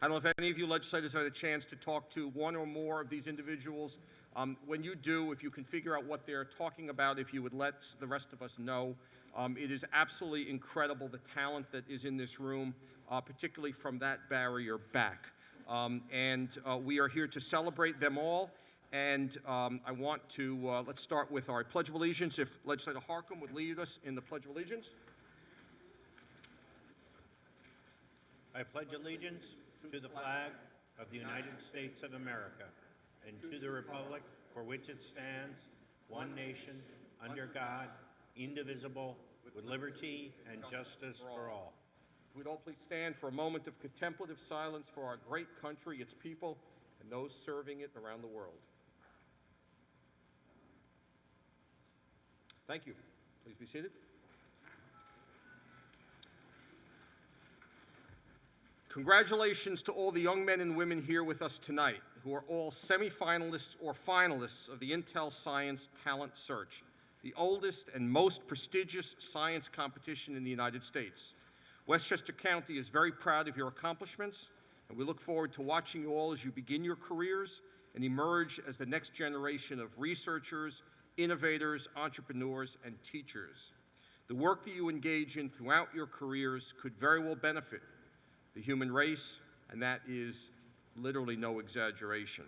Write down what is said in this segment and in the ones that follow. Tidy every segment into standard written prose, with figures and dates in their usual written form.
I don't know if any of you legislators had a chance to talk to one or more of these individuals. When you do, if you can figure out what they're talking about, if you would let the rest of us know. It is absolutely incredible the talent that is in this room, particularly from that barrier back. We are here to celebrate them all. And I want to, let's start with our Pledge of Allegiance. If Legislator Harcum would lead us in the Pledge of Allegiance. I pledge allegiance to the flag of the United States of America and to the republic for which it stands, one nation, under God, indivisible, with liberty and justice for all. We'd all please stand for a moment of contemplative silence for our great country, its people, and those serving it around the world. Thank you. Please be seated. Congratulations to all the young men and women here with us tonight, who are all semi-finalists or finalists of the Intel Science Talent Search, the oldest and most prestigious science competition in the United States. Westchester County is very proud of your accomplishments, and we look forward to watching you all as you begin your careers and emerge as the next generation of researchers, innovators, entrepreneurs, and teachers. The work that you engage in throughout your careers could very well benefit the human race, and that is literally no exaggeration.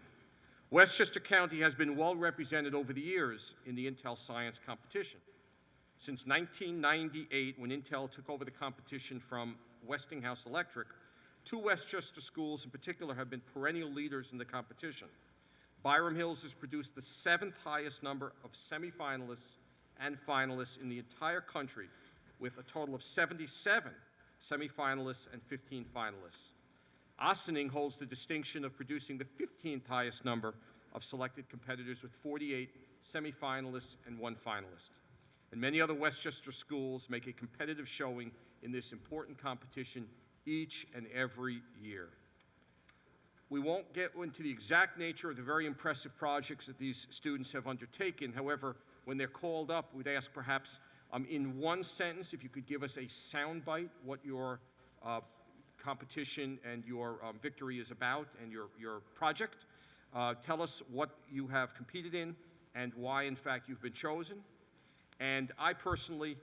Westchester County has been well represented over the years in the Intel Science competition. Since 1998, when Intel took over the competition from Westinghouse Electric, two Westchester schools in particular have been perennial leaders in the competition. Byram Hills has produced the 7th highest number of semifinalists and finalists in the entire country, with a total of 77 semifinalists and 15 finalists. Ossining holds the distinction of producing the 15th highest number of selected competitors with 48 semifinalists and 1 finalist. And many other Westchester schools make a competitive showing in this important competition each and every year. We won't get into the exact nature of the very impressive projects that these students have undertaken. However, when they're called up, we'd ask perhaps in one sentence, if you could give us a soundbite, what your competition and your victory is about and your project. Tell us what you have competed in and why, in fact, you've been chosen. And I personally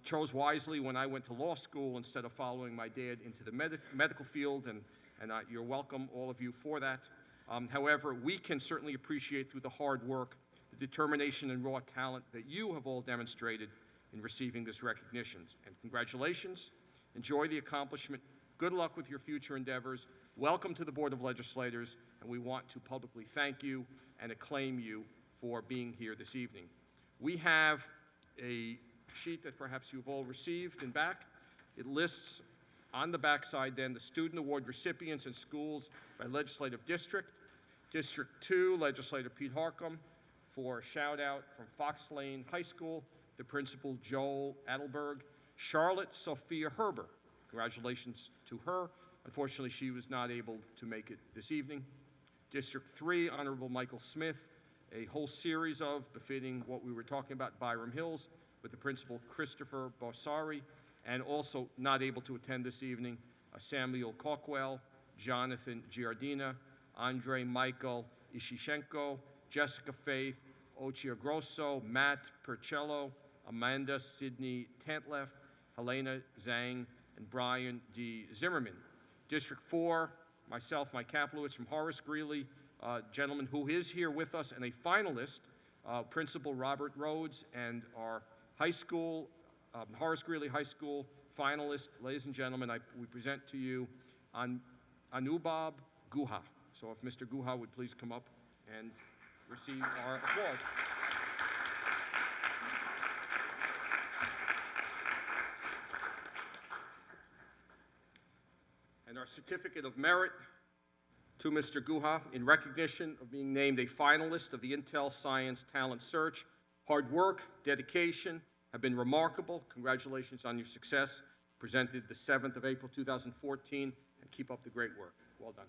chose wisely when I went to law school instead of following my dad into the medical field, and you're welcome, all of you, for that. However, we can certainly appreciate through the hard work, the determination and raw talent that you have all demonstrated in receiving this recognition. And congratulations. Enjoy the accomplishment. Good luck with your future endeavors. Welcome to the Board of Legislators, and we want to publicly thank you and acclaim you for being here this evening. We have a sheet that perhaps you've all received in back. It lists on the backside then the student award recipients and schools by legislative district. District 2, Legislator Pete Harcum, for a shout out from Fox Lane High School, the principal Joel Adelberg. Charlotte Sophia Herber, congratulations to her. Unfortunately, she was not able to make it this evening. District 3, Honorable Michael Smith, a whole series of, befitting what we were talking about, Byram Hills, with the principal Christopher Bossari, and also not able to attend this evening, Samuel Cockwell, Jonathan Giardina, Andre Michael Ishishenko, Jessica Faith, Ochia Grosso, Matt Percello, Amanda Sidney Tantleff, Helena Zhang, and Brian D. Zimmerman. District 4, myself, Mike Kaplowitz from Horace Greeley, gentleman who is here with us, and a finalist, Principal Robert Rhodes, and our high school, Horace Greeley High School finalist, ladies and gentlemen, we present to you Anubab Guha. So if Mr. Guha would please come up and receive our applause. And our certificate of merit to Mr. Guha in recognition of being named a finalist of the Intel Science Talent Search. Hard work, dedication have been remarkable. Congratulations on your success. Presented the 7th of April, 2014, and keep up the great work. Well done.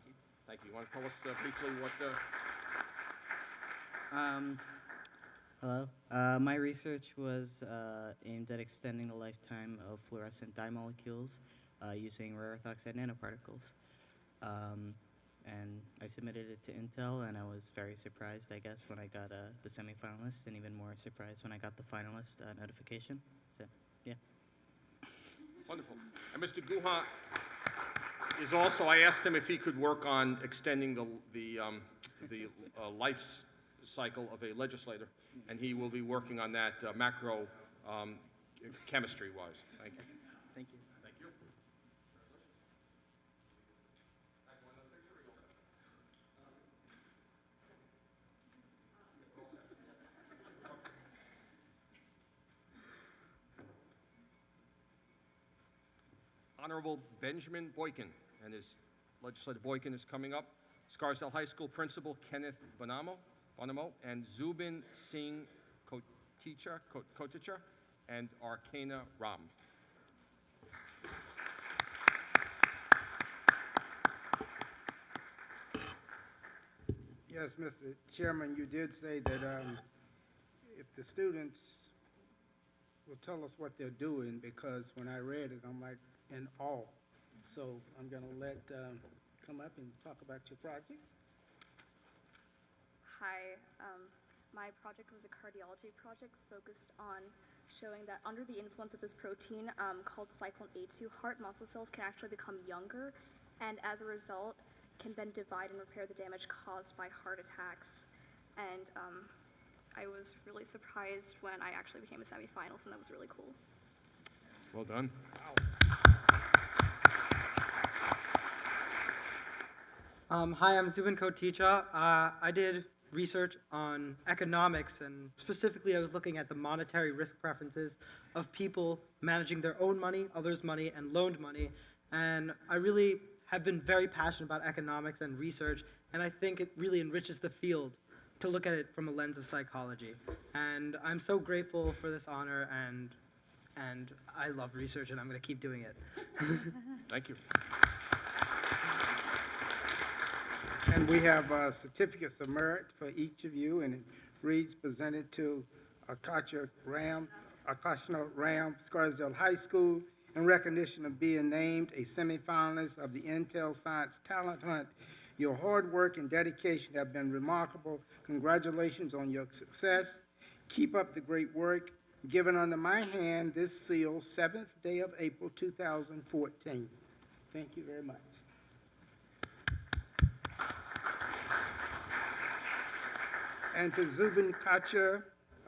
Thank you. You want to tell us briefly what Hello. My research was aimed at extending the lifetime of fluorescent dye molecules using rare earth oxide nanoparticles. And I submitted it to Intel, and I was very surprised, I guess, when I got the semifinalist, and even more surprised when I got the finalist notification. So, yeah. Wonderful. And Mr. Guha is also, I asked him if he could work on extending the life cycle of a legislator, and he will be working on that macro chemistry-wise. Thank you. Thank you. Thank you. Honorable Benjamin Boykin, and his Legislator Boykin is coming up. Scarsdale High School Principal Kenneth Bonamo, and Zubin Singh Koticha, and Arcana Ram. Yes, Mr. Chairman, you did say that if the students will tell us what they're doing, because when I read it, I'm like in awe. So I'm going to let come up and talk about your project. Hi, my project was a cardiology project focused on showing that under the influence of this protein called cyclin A2, heart muscle cells can actually become younger, and as a result, can then divide and repair the damage caused by heart attacks. And I was really surprised when I actually became a semifinalist, and that was really cool. Well done. Hi, I'm Zubin Koticha. I did research on economics, and specifically I was looking at the monetary risk preferences of people managing their own money, others' money, and loaned money. And I really have been very passionate about economics and research, and I think it really enriches the field to look at it from a lens of psychology. And I'm so grateful for this honor, and I love research, and I'm going to keep doing it. Thank you. And we have certificates of merit for each of you, and it reads presented to Akasha Ram, Scarsdale High School, in recognition of being named a semifinalist of the Intel Science Talent Hunt. Your hard work and dedication have been remarkable. Congratulations on your success. Keep up the great work. Given under my hand this seal, 7th day of April 2014. Thank you very much. And to Zubin Kacha,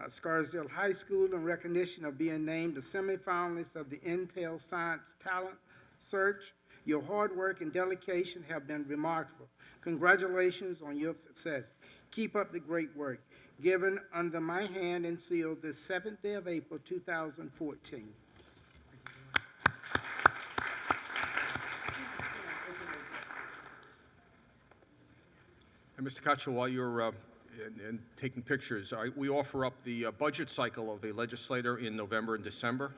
Scarsdale High School, in recognition of being named a semifinalist of the Intel Science Talent Search. Your hard work and dedication have been remarkable. Congratulations on your success. Keep up the great work. Given under my hand and seal this 7th day of April 2014. And Mr. Kacha, while you're and taking pictures, we offer up the budget cycle of a legislator in November and December,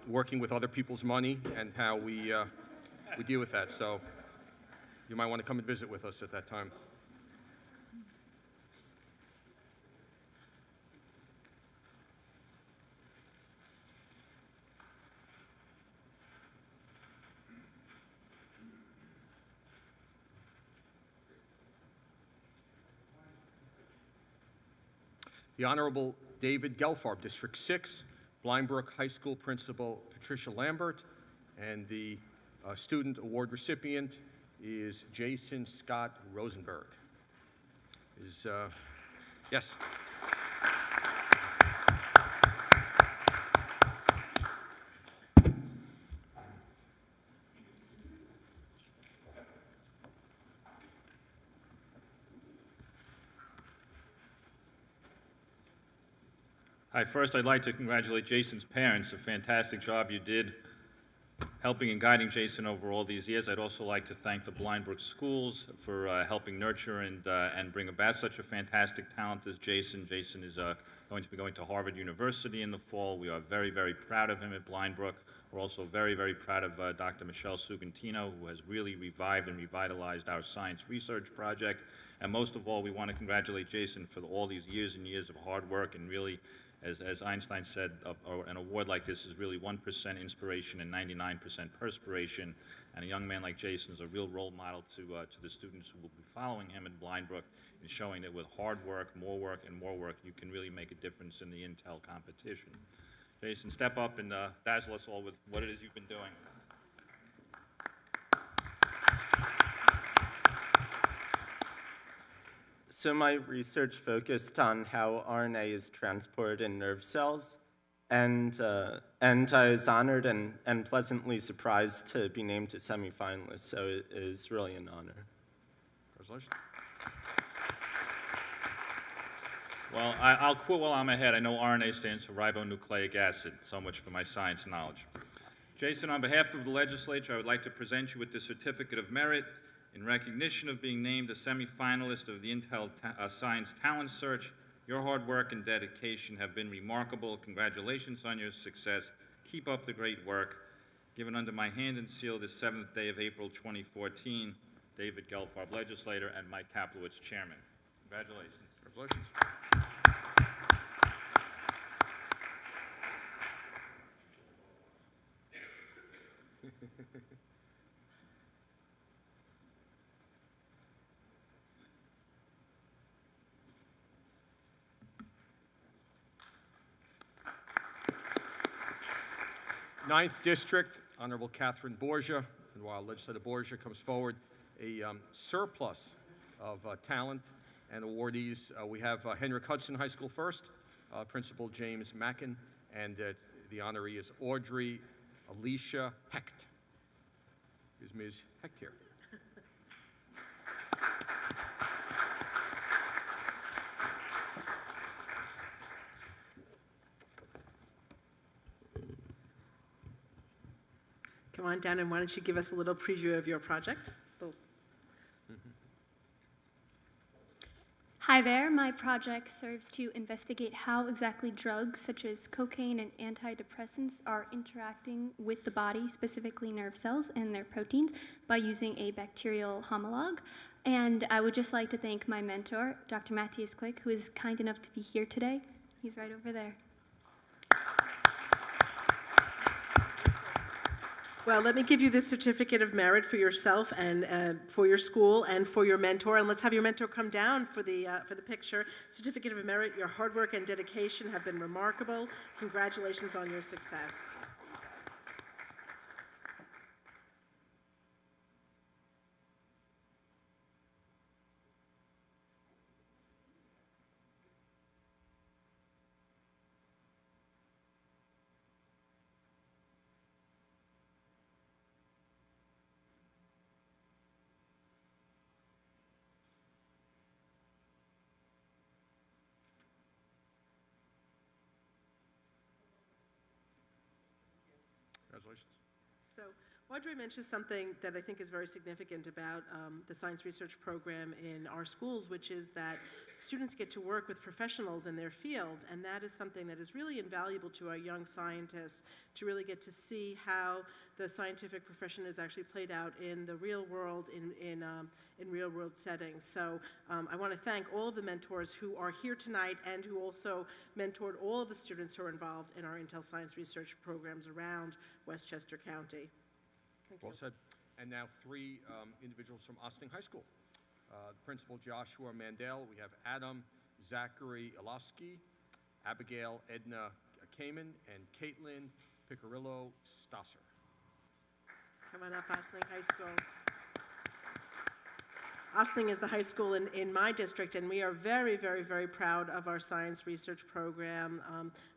working with other people's money and how we deal with that. So you might want to come and visit with us at that time. The Honorable David Gelfarb, District 6, Blindbrook High School Principal Patricia Lambert, and the student award recipient is Jason Scott Rosenberg. Yes. Hi, first I'd like to congratulate Jason's parents. A fantastic job you did helping and guiding Jason over all these years. I'd also like to thank the Blindbrook schools for helping nurture and bring about such a fantastic talent as Jason. Jason is going to be going to Harvard University in the fall. We are very, very proud of him at Blindbrook. We're also very, very proud of Dr. Michelle Sugantino, who has really revived and revitalized our science research project. And most of all, we want to congratulate Jason for all these years and years of hard work and really As Einstein said, an award like this is really 1% inspiration and 99% perspiration. And a young man like Jason is a real role model to the students who will be following him at Blindbrook in showing that with hard work, and more work, you can really make a difference in the Intel competition. Jason, step up and dazzle us all with what it is you've been doing. So my research focused on how RNA is transported in nerve cells, and I was honored and pleasantly surprised to be named a semi-finalist, so it is really an honor. Congratulations. Well, I'll quote while I'm ahead. I know RNA stands for ribonucleic acid. So much for my science knowledge. Jason, on behalf of the legislature, I would like to present you with the Certificate of Merit in recognition of being named a semi-finalist of the Intel Science Talent Search. Your hard work and dedication have been remarkable. Congratulations on your success. Keep up the great work. Given under my hand and seal this 7th day of April 2014, David Gelfarb, legislator, and Mike Kaplowitz, chairman. Congratulations. Congratulations. Ninth District, Honorable Catherine Borgia, and while Legislator Borgia comes forward, a surplus of talent and awardees. We have Henrik Hudson High School first, Principal James Mackin, and the honoree is Audrey Alicia Hecht. Is Ms. Hecht here? Come on down, and why don't you give us a little preview of your project? Hi there, my project serves to investigate how exactly drugs such as cocaine and antidepressants are interacting with the body, specifically nerve cells and their proteins, by using a bacterial homologue. And I would just like to thank my mentor, Dr. Matthias Quick, who is kind enough to be here today. He's right over there. Well, let me give you this Certificate of Merit for yourself and for your school and for your mentor. And let's have your mentor come down for the picture. Certificate of Merit, your hard work and dedication have been remarkable. Congratulations on your success. Congratulations. So Audrey mentioned something that I think is very significant about the science research program in our schools, which is that students get to work with professionals in their field, and that is something that is really invaluable to our young scientists, to really get to see how the scientific profession is actually played out in the real world, in real world settings. So I want to thank all of the mentors who are here tonight and who also mentored all of the students who are involved in our Intel Science Research programs around Westchester County. Well said. And now three individuals from Ossining High School. Principal Joshua Mandel, we have Adam Zachary Ilofsky, Abigail Edna Kamen, and Caitlin Picarillo Stasser. Come on up, Ossining High School. Ossining is the high school in my district, and we are very, very, very proud of our science research program.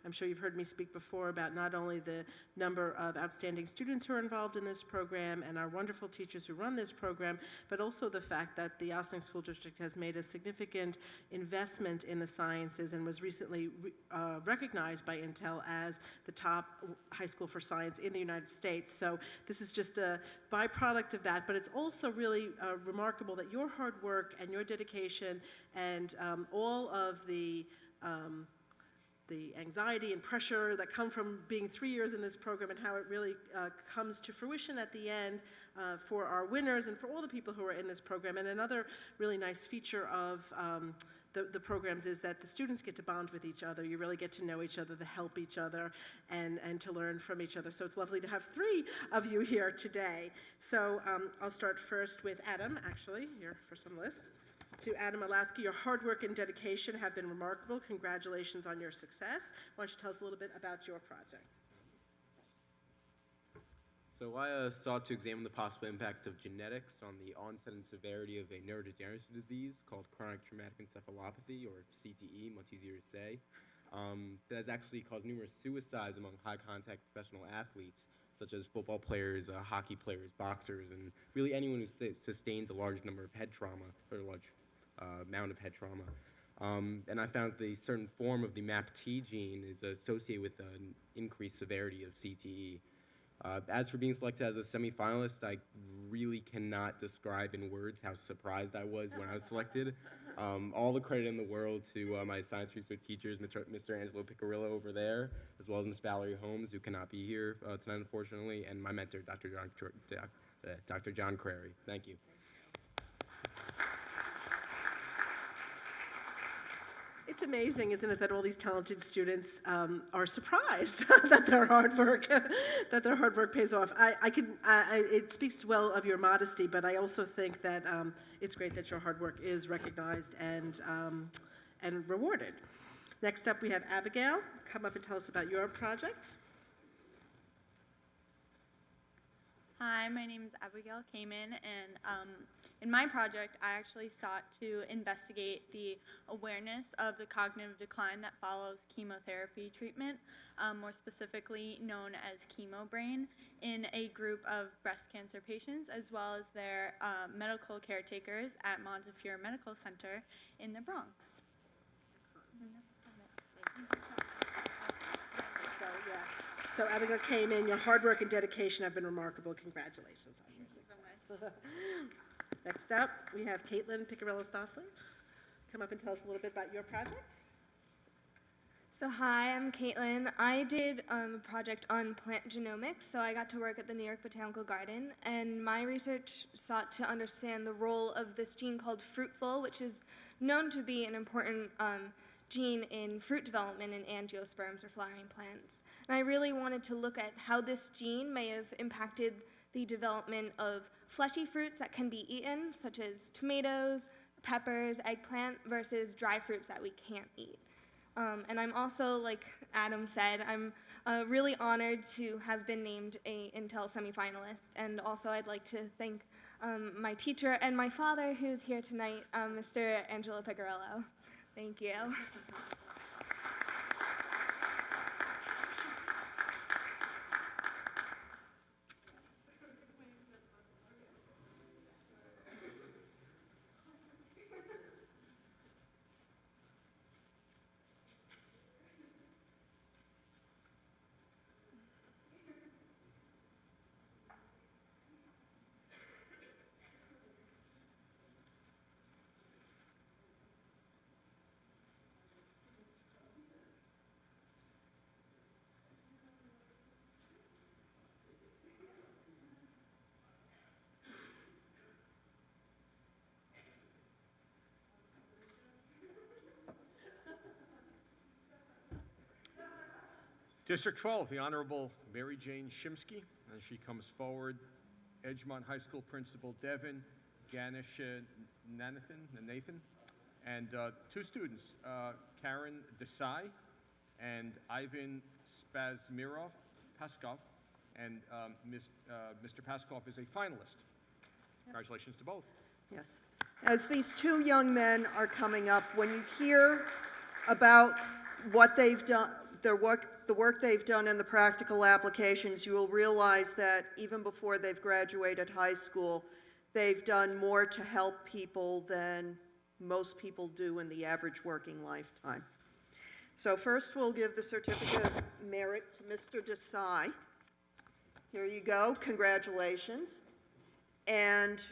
I'm sure you've heard me speak before about not only the number of outstanding students who are involved in this program and our wonderful teachers who run this program, but also the fact that the Ossining School District has made a significant investment in the sciences and was recently recognized by Intel as the top high school for science in the United States. So this is just a byproduct of that, but it's also really remarkable that your hard work and your dedication and all of the the anxiety and pressure that come from being 3 years in this program, and how it really comes to fruition at the end for our winners and for all the people who are in this program. And another really nice feature of the programs is that the students get to bond with each other. You really get to know each other, to help each other, and to learn from each other. So it's lovely to have 3 of you here today. So I'll start first with Adam, actually, your first on the list. To Adam Alaska, your hard work and dedication have been remarkable. Congratulations on your success. Why don't you tell us a little bit about your project? So I sought to examine the possible impact of genetics on the onset and severity of a neurodegenerative disease called chronic traumatic encephalopathy, or CTE, much easier to say, that has actually caused numerous suicides among high-contact professional athletes, such as football players, hockey players, boxers, and really anyone who sustains a large number of head trauma, or a large amount of head trauma. And I found that a certain form of the MAPT gene is associated with an increased severity of CTE. As for being selected as a semi-finalist, I really cannot describe in words how surprised I was when I was selected. All the credit in the world to my science research teachers, Mr. Angelo Piccirillo over there, as well as Ms. Valerie Holmes, who cannot be here tonight, unfortunately, and my mentor, Dr. John Crary. Thank you. It's amazing, isn't it, that all these talented students are surprised that their hard work pays off. It speaks well of your modesty, but I also think that it's great that your hard work is recognized and rewarded. Next up, we have Abigail. Come up and tell us about your project. Hi, my name is Abigail Kamen, and in my project, I actually sought to investigate the awareness of the cognitive decline that follows chemotherapy treatment, more specifically known as chemo brain, in a group of breast cancer patients, as well as their medical caretakers at Montefiore Medical Center in the Bronx. So Abigail came in. Your hard work and dedication have been remarkable. Congratulations on your success. Next up, we have Caitlin Piccirillo-Stossler. Come up and tell us a little bit about your project. So hi, I'm Caitlin. I did a project on plant genomics, so I got to work at the New York Botanical Garden, and my research sought to understand the role of this gene called fruitful, which is known to be an important gene in fruit development in angiosperms or flowering plants. And I really wanted to look at how this gene may have impacted the development of fleshy fruits that can be eaten, such as tomatoes, peppers, eggplant, versus dry fruits that we can't eat. And I'm also, like Adam said, I'm really honored to have been named a Intel semifinalist. And also I'd like to thank my teacher and my father, who's here tonight, Mr. Angelo Piccirillo. Thank you. District 12, the Honorable Mary Jane Shimsky, as she comes forward. Edgemont High School Principal Devin Ganesh Nathan, and 2 students, Karen Desai and Ivan Spasmirov Paskov, and Mr. Paskov is a finalist. Congratulations to both. Yes. As these 2 young men are coming up, when you hear about what they've done, the work they've done in the practical applications, you will realize that even before they've graduated high school, they've done more to help people than most people do in the average working lifetime. So first we'll give the certificate of merit to Mr. Desai. Here you go, congratulations. And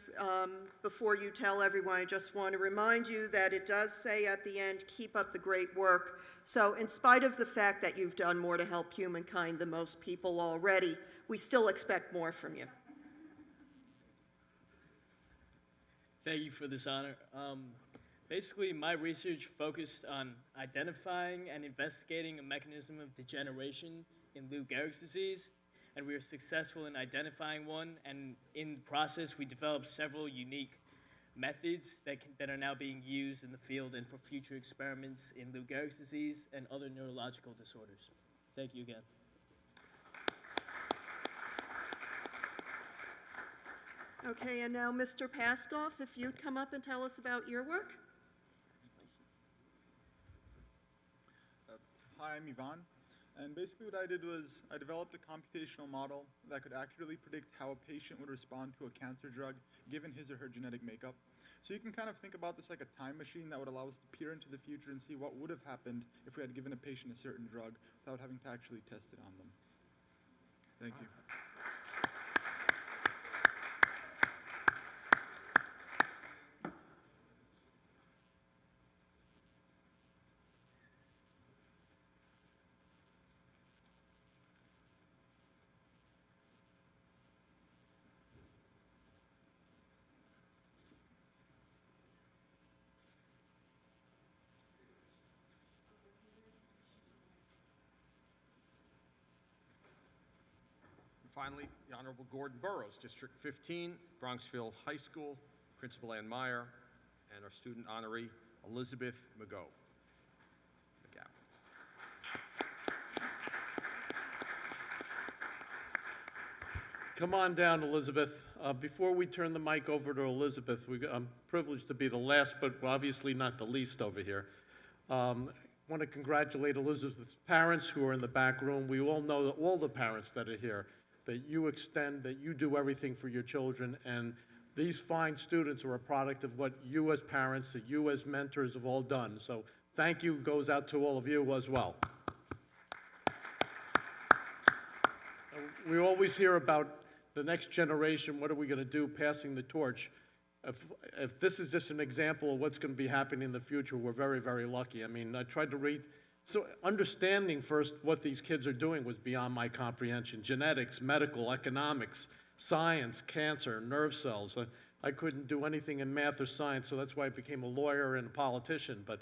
before you tell everyone, I just want to remind you that it does say at the end, keep up the great work. So in spite of the fact that you've done more to help humankind than most people already, we still expect more from you. Thank you for this honor. Basically, my research focused on identifying and investigating a mechanism of degeneration in Lou Gehrig's disease, and we were successful in identifying one, and in the process, we developed several unique methods that are now being used in the field and for future experiments in Lou Gehrig's disease and other neurological disorders. Thank you again. Okay, and now Mr. Paskoff, if you'd come up and tell us about your work. Hi, I'm Ivan, and basically what I did was I developed a computational model that could accurately predict how a patient would respond to a cancer drug given his or her genetic makeup. So you can kind of think about this like a time machine that would allow us to peer into the future and see what would have happened if we had given a patient a certain drug without having to actually test it on them. Thank you. Finally, the Honorable Gordon Burroughs, District 15, Bronxville High School, Principal Ann Meyer, and our student honoree, Elizabeth McGough. Come on down, Elizabeth. Before we turn the mic over to Elizabeth, I'm privileged to be the last, but obviously not the least over here. I want to congratulate Elizabeth's parents who are in the back room. We all know that all the parents that are here, that you do everything for your children, and these fine students are a product of what you as parents, that you as mentors have all done. So thank you goes out to all of you as well. We always hear about the next generation, what are we going to do, passing the torch. If this is just an example of what's going to be happening in the future, we're very, very lucky. I mean, I tried to read, so understanding first what these kids are doing was beyond my comprehension. Genetics, medical, economics, science, cancer, nerve cells. I couldn't do anything in math or science, so that's why I became a lawyer and a politician. But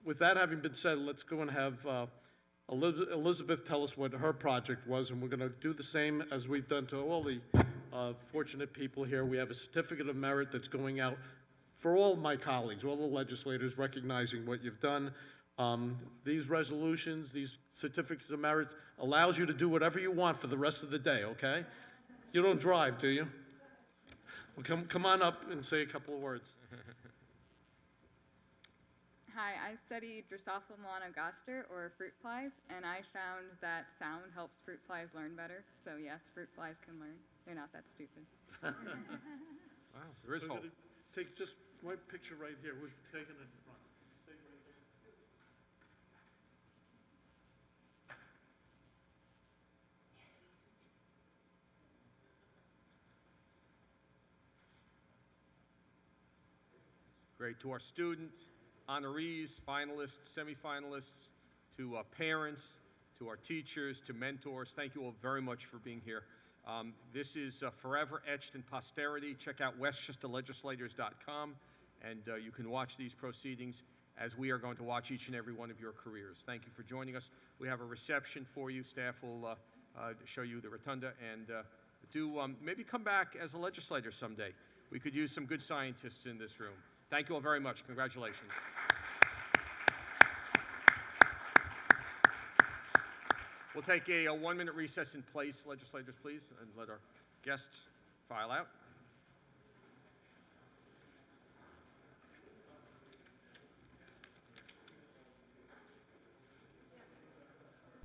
with that having been said, let's go and have Elizabeth tell us what her project was, and we're going to do the same as we've done to all the fortunate people here. We have a certificate of merit that's going out for all my colleagues, all the legislators, recognizing what you've done. These resolutions, these certificates of merit, allows you to do whatever you want for the rest of the day, okay? You don't drive, do you? Well, come on up and say a couple of words. Hi, I studied Drosophila melanogaster, or fruit flies, and I found that sound helps fruit flies learn better. So yes, fruit flies can learn. They're not that stupid. Wow, there is We're hope. gonna take just one picture right here. We're taking it in front. Stay right here. Great. To our students, honorees, finalists, semifinalists, to parents, to our teachers, to mentors, thank you all very much for being here. This is forever etched in posterity. Check out westchesterlegislators.com, and you can watch these proceedings as we are going to watch each and every one of your careers. Thank you for joining us. We have a reception for you. Staff will show you the rotunda, and maybe come back as a legislator someday. We could use some good scientists in this room. Thank you all very much. Congratulations. We'll take a 1-minute recess in place, legislators, please, and let our guests file out.